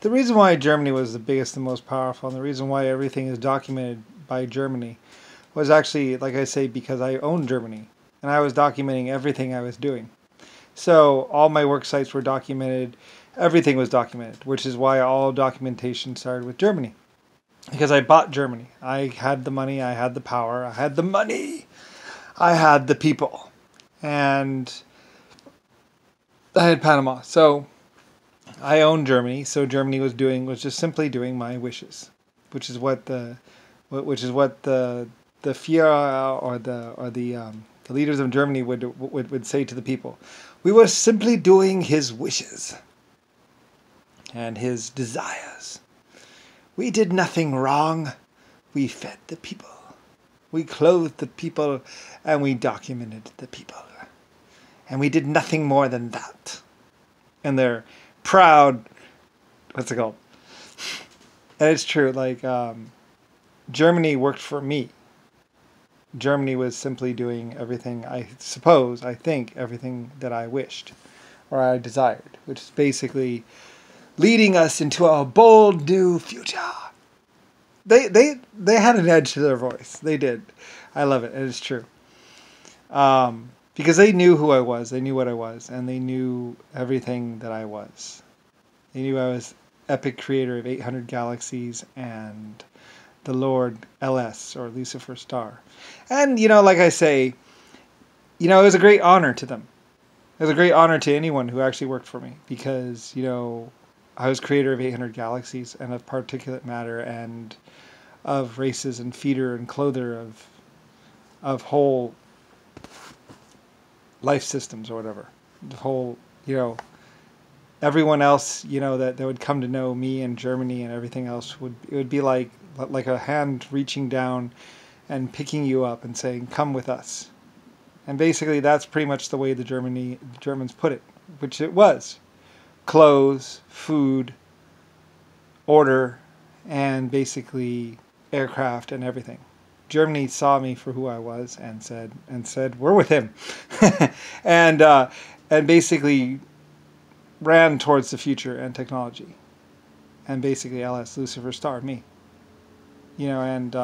The reason why Germany was the biggest and most powerful, and the reason why everything is documented by Germany, was actually, like I say, because I owned Germany, and I was documenting everything I was doing. So all my work sites were documented, everything was documented, which is why all documentation started with Germany. Because I bought Germany. I had the money, I had the power, I had the money, I had the people, and I had Panama. So I owned Germany. So Germany was just simply doing my wishes, which is what the Führer or the leaders of Germany would say to the people. We were simply doing his wishes and his desires. We did nothing wrong. We fed the people. We clothed the people, and we documented the people. And we did nothing more than that. And they're proud, what's it called? And it's true, like, Germany worked for me. Germany was simply doing everything, I think, everything that I wished or I desired, which is basically leading us into a bold new future. They had an edge to their voice. They did. I love it. And it's true. Because they knew who I was. They knew what I was. And they knew everything that I was. They knew I was epic creator of 800 galaxies and the Lord LS, or Lucifer Star. And, like I say, it was a great honor to them. It was a great honor to anyone who actually worked for me. Because, I was creator of 800 galaxies and of particulate matter and of races and feeder and clother of whole life systems or whatever. The whole, everyone else, that would come to know me and Germany and everything else it would be like a hand reaching down and picking you up and saying, come with us. And basically that's pretty much the way the Germans put it, which it was. Clothes, food, order, and basically aircraft and everything. Germany saw me for who I was and said we're with him, and basically ran towards the future and technology, and basically LS, Lucifer Star, me. And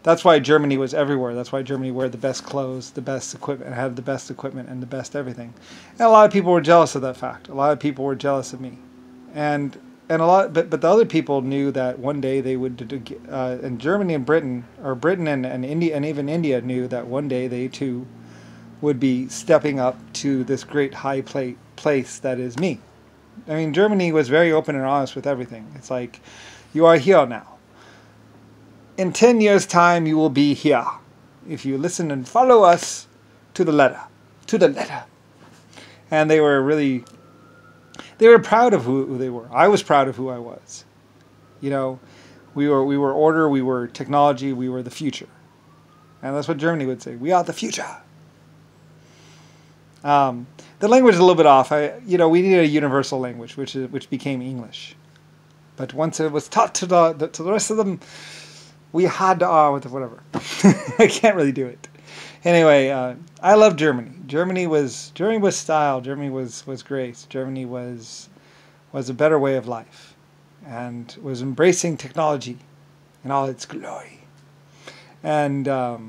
that's why Germany was everywhere. That's why Germany wore the best clothes, the best equipment, had the best equipment and the best everything. And a lot of people were jealous of that fact. A lot of people were jealous of me, but the other people knew that one day they would. And Germany and Britain, or Britain and India, and even India knew that one day they too would be stepping up to this great high place that is me. I mean, Germany was very open and honest with everything. It's like, you are here now. In 10 years' time, you will be here if you listen and follow us to the letter. To the letter. And they were proud of who they were. I was proud of who I was. We were order, we were technology, we were the future. And that's what Germany would say. We are the future. The language is a little bit off. We needed a universal language, which became English. But once it was taught to the rest of them, we had whatever. I can't really do it. Anyway, I love Germany. Germany was style. Germany was grace. Germany was a better way of life, and was embracing technology in all its glory. And a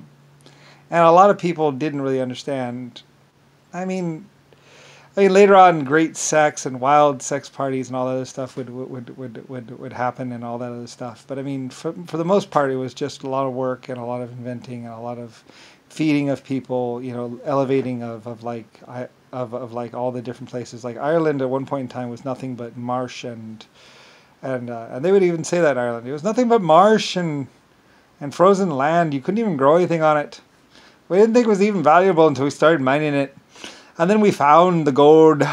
lot of people didn't really understand. I mean, later on, great sex and wild sex parties and all that other stuff would happen and all that other stuff. But I mean, for the most part, it was just a lot of work and a lot of inventing and a lot of feeding of people, elevating of all the different places. Like Ireland at one point in time was nothing but marsh and they would even say that in Ireland. It was nothing but marsh and frozen land. You couldn't even grow anything on it. We didn't think it was even valuable until we started mining it. And then we found the gold,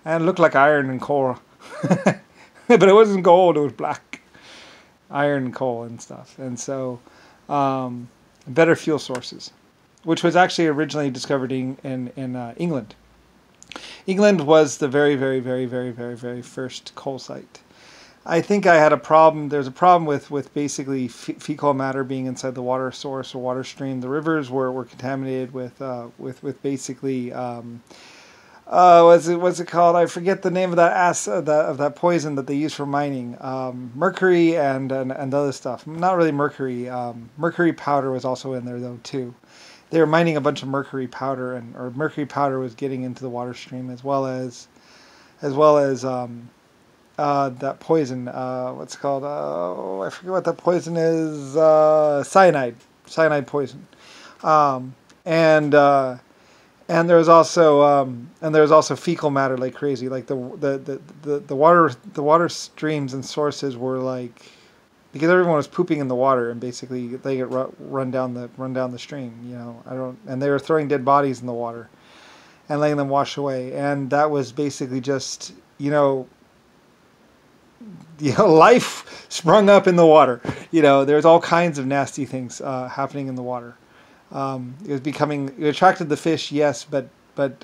and it looked like iron and coal. But it wasn't gold, it was black. Iron and coal and stuff. And so, better fuel sources, which was actually originally discovered in England. England was the very, very, very, very, very, very first coal site. I think I had a problem. There's a problem with basically fecal matter being inside the water source or water stream. The rivers were contaminated with basically What's it called? I forget the name of that of that poison that they use for mining. Mercury and other stuff. Not really mercury. Mercury powder was also in there though too. They were mining a bunch of mercury powder, or mercury powder was getting into the water stream, as well as that poison. What's it called? I forget what that poison is. Cyanide poison. And there was also fecal matter like crazy. Like the water streams and sources were like, because everyone was pooping in the water, and basically they get run down the stream. And they were throwing dead bodies in the water and letting them wash away, and that was basically just life sprung up in the water. There's all kinds of nasty things happening in the water. It attracted the fish, yes, but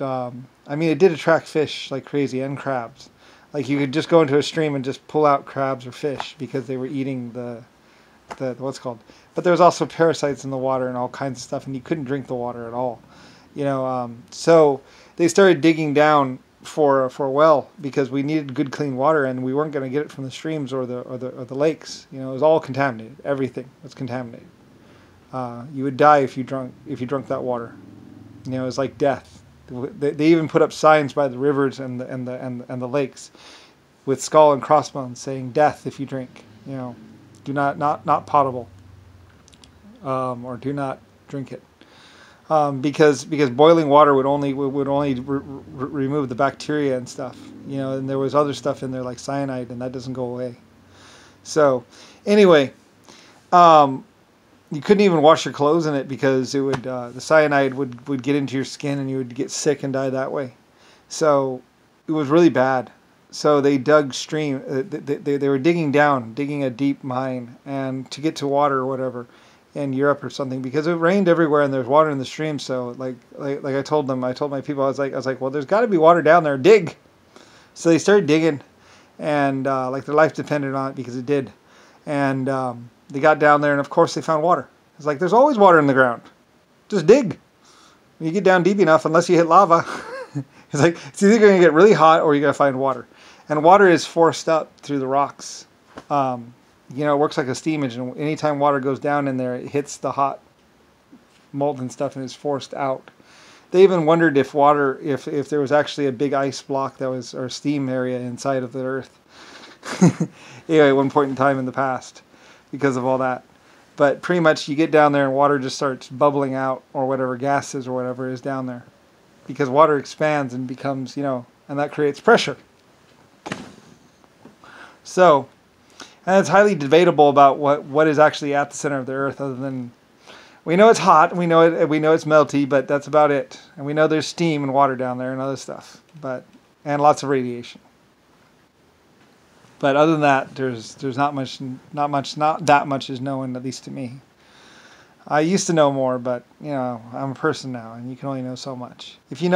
I mean, it did attract fish like crazy, and crabs. Like, you could just go into a stream and just pull out crabs or fish because they were eating the what's it called. But there was also parasites in the water and all kinds of stuff, and you couldn't drink the water at all. So they started digging down for a well, because we needed good clean water, and we weren't going to get it from the streams or the lakes. It was all contaminated. Everything was contaminated. You would die if you drank that water. It was like death. They even put up signs by the rivers and the lakes with skull and crossbones saying "death if you drink." Do not potable, or do not drink it, because boiling water would only remove the bacteria and stuff. And there was other stuff in there like cyanide, and that doesn't go away. So anyway. You couldn't even wash your clothes in it, because it would the cyanide would get into your skin, and you would get sick and die that way. So it was really bad. So they dug stream. They were digging a deep mine, and to get to water or whatever in Europe or something, because it rained everywhere and there's water in the stream. So like I told my people, I was like, well, there's got to be water down there. Dig. So they started digging, and like their life depended on it, because it did, and. They got down there, and of course they found water. It's like, there's always water in the ground. Just dig. When you get down deep enough, unless you hit lava, it's like, it's either going to get really hot or you're going to find water. And water is forced up through the rocks. It works like a steam engine. Anytime water goes down in there, it hits the hot molten stuff and is forced out. They even wondered if there was actually a big ice block or steam area inside of the Earth. Anyway, at one point in time in the past, because of all that. But pretty much you get down there and water just starts bubbling out, or whatever gases or whatever is down there, because water expands and becomes, and that creates pressure. So, and it's highly debatable about what is actually at the center of the Earth, other than we know it's hot, and we know it's melty, but that's about it. And we know there's steam and water down there and other stuff, and lots of radiation. But other than that, there's not that much is known, at least to me. I used to know more, but I'm a person now, and you can only know so much. If you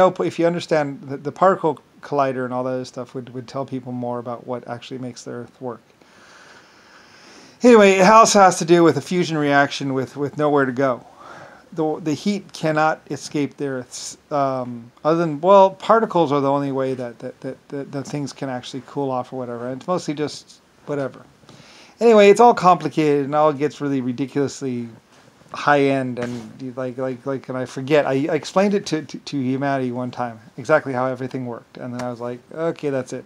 understand the particle collider and all that other stuff, would tell people more about what actually makes the Earth work. Anyway, it also has to do with a fusion reaction with nowhere to go. The heat cannot escape the Earth's. Other than, particles are the only way that things can actually cool off or whatever. And it's mostly just whatever. Anyway, it's all complicated, and all gets really ridiculously high end, and and I forget. I explained it to humanity one time, exactly how everything worked, and then I was like, okay, that's it.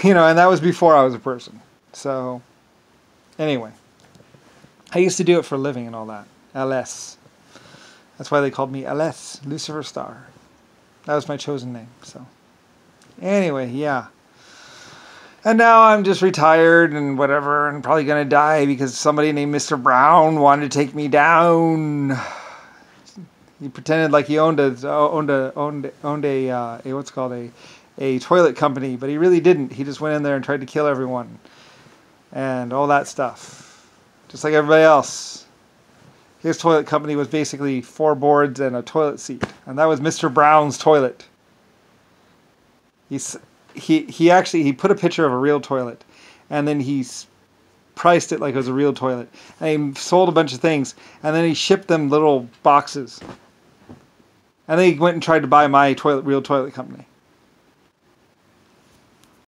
And that was before I was a person. So anyway, I used to do it for a living and all that. LS. That's why they called me LS, Lucifer Star. That was my chosen name. So anyway, yeah. And now I'm just retired and whatever, and probably gonna die because somebody named Mr. Brown wanted to take me down. He pretended like he owned a what's called a toilet company, but he really didn't. He just went in there and tried to kill everyone and all that stuff, just like everybody else. His toilet company was basically 4 boards and a toilet seat, and that was Mr. Brown's toilet. He put a picture of a real toilet, and then he priced it like it was a real toilet, and he sold a bunch of things, and then he shipped them little boxes, and then he went and tried to buy my real toilet company.